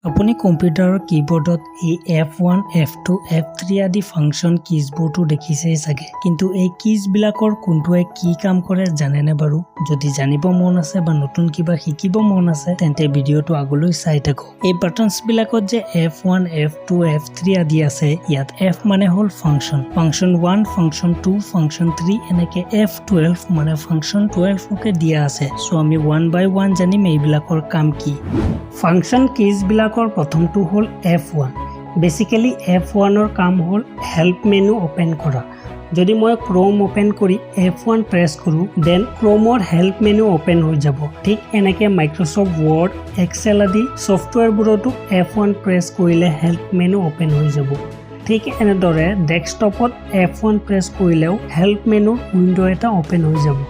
আপুনি কম্পিউটাৰৰ কীবোৰ্ডত এই F1, F2, F3 আদি ফাংচন কিজবোৰটো দেখিছেই চাগে কিন্তু এই কিজবিলাকৰ কোনটোৱে কি কাম কৰে জানেনে বাৰু যদি জানিব মন আছে বা নতুন কিবা শিকিব মন আছে তেন্তে ভিডিওটো আগলৈ চাই থাকক এই বাটনছ বিলাকত যে F1, F2, F3 আদি আছে ইয়াত F মানে হল ফাংচন 1 ফাংচন 2 ফাংচন 3 এনেকে F12 মানে ফাংচন 12 কে দিয়া আছে সো আমি 1 বাই 1 জানিম এইবিলাকৰ কাম কি ফাংচন কিজবিলাকৰ প্ৰথমটো হল F1 বেসিক্যালি F1 ৰ কাম হল হেল্প মেনু ওপেন কৰা যদি মই ক্ৰোম ওপেন কৰি F1 প্ৰেছ কৰো দেন ক্ৰোমৰ হেল্প মেনু ওপেন হৈ যাব ঠিক এনেকে মাইক্ৰোসফট ওয়াৰ্ড এক্সেল আদি সফটওয়্যাৰবোৰতো F1 প্ৰেছ কৰিলে হেল্প মেনু ওপেন হৈ যাব ঠিক এনেদৰে ডেস্কটপত F1 প্ৰেছ কৰিলেও হেল্প মেনু উইন্ডো এটা ওপেন হৈ যাব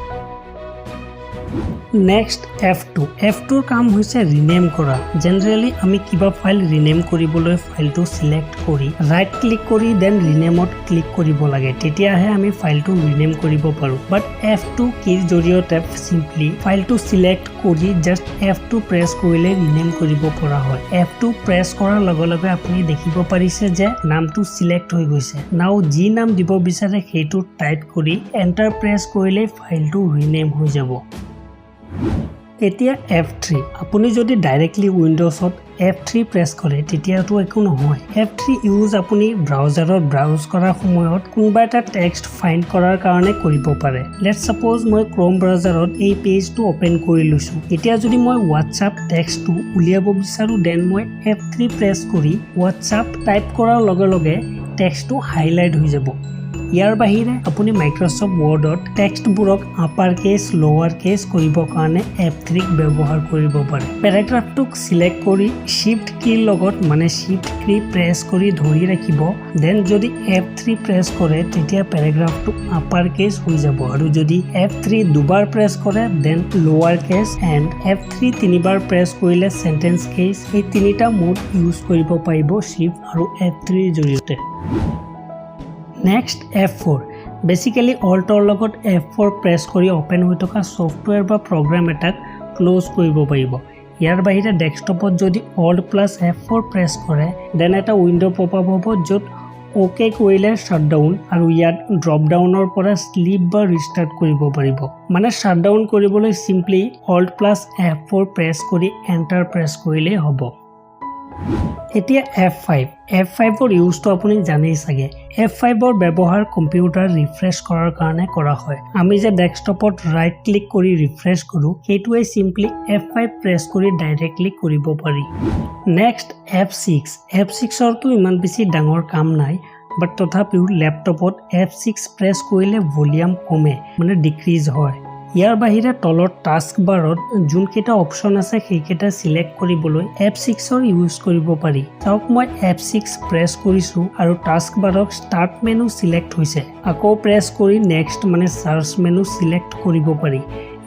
Next F2 কাম হৈছে ৰিনেম কৰা জেনাৰেলি আমি কিবা ফাইল ৰিনেম কৰিবলৈ ফাইলটো সিলেক্ট কৰি ৰাইট ক্লিক কৰি দেন ৰিনেমত ক্লিক কৰিব লাগে তেতিয়াহে আমি ফাইলটো ৰিনেম কৰিব পাৰো বাট F2 কিৰ জৰিয়তে সিম্পলি ফাইলটো সিলেক্ট কৰি জাস্ট F2 প্ৰেছ কৰিলে ৰিনেম কৰিব পৰা হয় F2 প্ৰেছ কৰাৰ লগে লগে আপুনি দেখিব পাৰিছে যে নামটো সিলেক্ট হৈ গৈছে নাও যি নাম দিব বিচাৰে সেইটো টাইপ কৰি এন্টাৰ প্ৰেছ কৰিলে ফাইলটো ৰিনেম হৈ যাব এতিয়া F3 আপুনি যদি ডাইৰেক্টলি উইন্ডোজত F3 প্ৰেছ কৰে তেতিয়াটো একো নহয় F3 ইউজ আপুনি ব্ৰাউজাৰত ব্ৰাউজ কৰাৰ সময়ত কোনবা এটা টেক্সট ফাইন্ড কৰাৰ কাৰণে কৰিব পাৰে লেটস সাপোজ মই ক্ৰোম ব্ৰাউজাৰত এই পেজটো ওপেন কৰি লৈছো এতিয়া যদি মই WhatsApp টেক্সটটো উলিয়াব বিচাৰো দেন মই F3 প্ৰেছ কৰি WhatsApp টাইপ কৰাৰ লগে লগে টেক্সটটো হাইলাইট হৈ যাব ইয়াৰ বাহিৰে আপুনি মাইক্ৰোসফট ওয়াৰ্ডত টেক্সটবোৰক আপাৰ কেস লোৱাৰ কেস কৰিব কাৰণে F3 ব্যৱহাৰ কৰিব পাৰে পেৰাগ্ৰাফটোক সিলেক্ট কৰি শিফট কিৰ লগত মানে শিফট কি প্ৰেছ কৰি ধৰি ৰাখিব দেন যদি F3 প্ৰেছ কৰে তেতিয়া পেৰাগ্ৰাফটো আপাৰ কেস হৈ যাব আৰু যদি F3 দুবাৰ প্ৰেছ কৰে দেন লোৱাৰ কেস এণ্ড F3 তিনিবাৰ প্ৰেছ কৰিলে সেন্টেন্স কেস এই তিনিটা মোড ইউজ কৰিব পাৰিব শিফট আৰু F3 ৰ জৰিয়তে Next F4 Basically Alt-ৰ লগত F4 প্ৰেছ কৰি ওপেন হৈ থকা সফটওয়্যাৰ বা প্ৰগ্ৰাম এটাক ক্লোজ কৰিব পাৰিব ইয়াৰ বাহিৰে ডেস্কটপত যদি Alt+F4 প্ৰেছ কৰে দেন এটা উইন্ডো পপ আপ হ'ব যত ওকে কৰিলে শাটডাউন আৰু ইয়াত ড্ৰপ ডাউনৰ পৰা স্লিপ বা ৰিস্টাৰ্ট কৰিব পাৰিব মানে শাটডাউন কৰিবলৈ সিম্পলি Alt+F4 প্ৰেছ কৰি এন্টাৰ প্ৰেছ কৰিলে হ'ব এতিয়া F5 ৰ ইউজটো আপুনি জানেই চাগে F5 ৰ ব্যৱহাৰ কম্পিউটাৰ ৰিফ্ৰেছ কৰাৰ কাৰণে কৰা হয় আমি যে ডেস্কটপত ৰাইট ক্লিক কৰি ৰিফ্ৰেছ কৰো সেইটোৱে সিম্পলি F5 প্ৰেছ কৰি ডাইৰেক্টলি কৰিব পাৰি নেক্সট F6 ৰটো ইমান বেছি ডাঙৰ কাম নাই বাট তথাপিও ল্যাপটপত F6 প্ৰেছ কৰিলে ভলিউম কমে মানে ডিক্ৰিজ হয় ইয়াৰ বাহিৰে তলৰ টাস্ক বাৰত যোনকেইটা অপচন আছে সেইকেইটা সিলেক্ট কৰিবলৈ F6 ৰ ইউজ কৰিব পাৰি তাওক মই F6 প্ৰেছ কৰিছো আৰু টাস্ক বাৰক ষ্টাৰ্ট মেনু সিলেক্ট হৈছে আকৌ প্ৰেছ কৰি নেক্সট মানে সাৰ্চ মেনু সিলেক্ট কৰিব পাৰি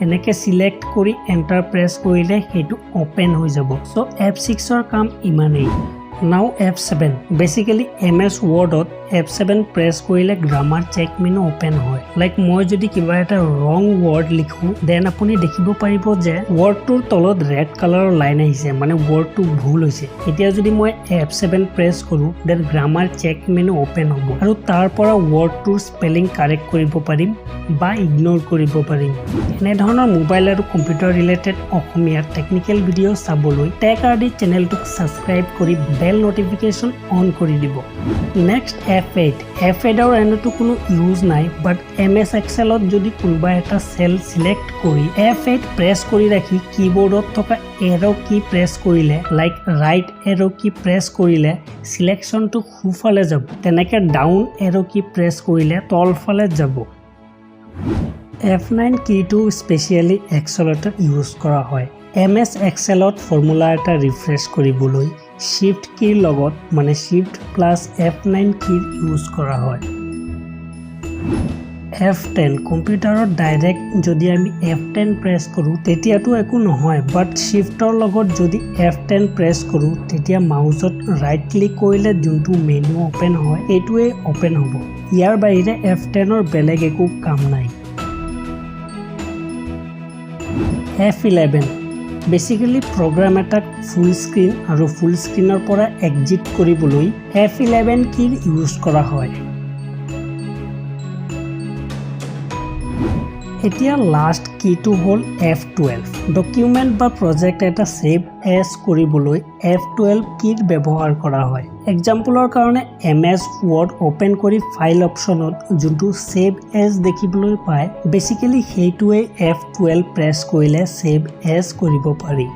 এনেকে সিলেক্ট কৰি এন্টাৰ প্ৰেছ কৰিলে সেইটো ওপেন হৈ যাব সো F6 ৰ কাম ইমানেই Now F7 Basically MS Wordত F7 press কৰিলে গ্ৰামাৰ চেক মেনু ওপেন হয় লাইক মই যদি কিবা এটা ৰং ওয়াৰ্ড লিখো দেন আপুনি দেখিব পাৰিব যে ওয়াৰ্ডটোৰ তলত ৰেড কালাৰৰ লাইন আহিছে মানে ওয়াৰ্ডটো ভুল হৈছে এতিয়া যদি মই F7 প্ৰেছ কৰো then grammar check menu open হ'ব আৰু তাৰ পৰা ওয়াৰ্ডটোৰ স্পেলিং কাৰেক্ট কৰিব পাৰিম বা ইগনোৰ কৰিব পাৰিম এনে ধৰণৰ মোবাইল আৰু কম্পিউটাৰ ৰিলেটেড অসমীয়া টেকনিক্যাল ভিডিও চাবলৈ টেক আৰডি চেনেলটোক সাবস্ক্ৰাইব কৰি বেল নোটিফিকেশন অন কৰি দিব নেক্সট F8 ৰ এনটো কোনো ইউজ নাই বাট MS Excelত যদি কোনবা এটা সেল সিলেক্ট কৰি F8 প্ৰেছ কৰি ৰাখি কিবোৰ্ডত থকা এৰো কি প্ৰেছ কৰিলে লাইক ৰাইট এৰো কি প্ৰেছ কৰিলে সিলেকশনটো খুফালে যাব তেনেকে ডাউন এৰো কি প্ৰেছ কৰিলে তলফালে যাব F9 কিটো স্পেশালি Excelত ইউজ কৰা হয় MS Excelত ফৰ্মুলা এটা ৰিফ্ৰেছ কৰিবলৈ Shift কিৰ লগত মানে Shift plus F9 কিৰ ইউজ কৰা হয় F10 কম্পিউটাৰত ডাইৰেক্ট যদি আমি F10 প্ৰেছ কৰো তেতিয়াটো একো নহয় বাট শিফটৰ লগত যদি F10 প্ৰেছ কৰো তেতিয়া মাউসত ৰাইট ক্লিক কৰিলে যোনটো মেনু ওপেন হয় এটোৱে ওপেন হ'ব ইয়াৰ বাহিৰে F10 ৰ বেলেগ একো কাম নাই F11 বেসিক্যালি প্ৰগ্ৰাম এটাক ফুল স্ক্ৰীন আৰু ফুল স্ক্ৰীনৰ পৰা এক্সিট কৰিবলৈ F11 কীৰ ইউজ কৰা হয়। এতিয়া লাষ্ট কিটো হ'ল F12 ডকুমেন্ট বা প্ৰজেক্ট এটা সেভ এজ কৰিবলৈ F12 কীৰ ব্যৱহাৰ কৰা হয়। এক্সাম্পলৰ কাৰণে MS Word ওপেন কৰি ফাইল অপচনত যোনটো সেভ এজ দেখিবলৈ পায় বেসিক্যালি সেইটোৱে F12 প্ৰেছ কৰিলে সেভ এজ কৰিব পাৰি।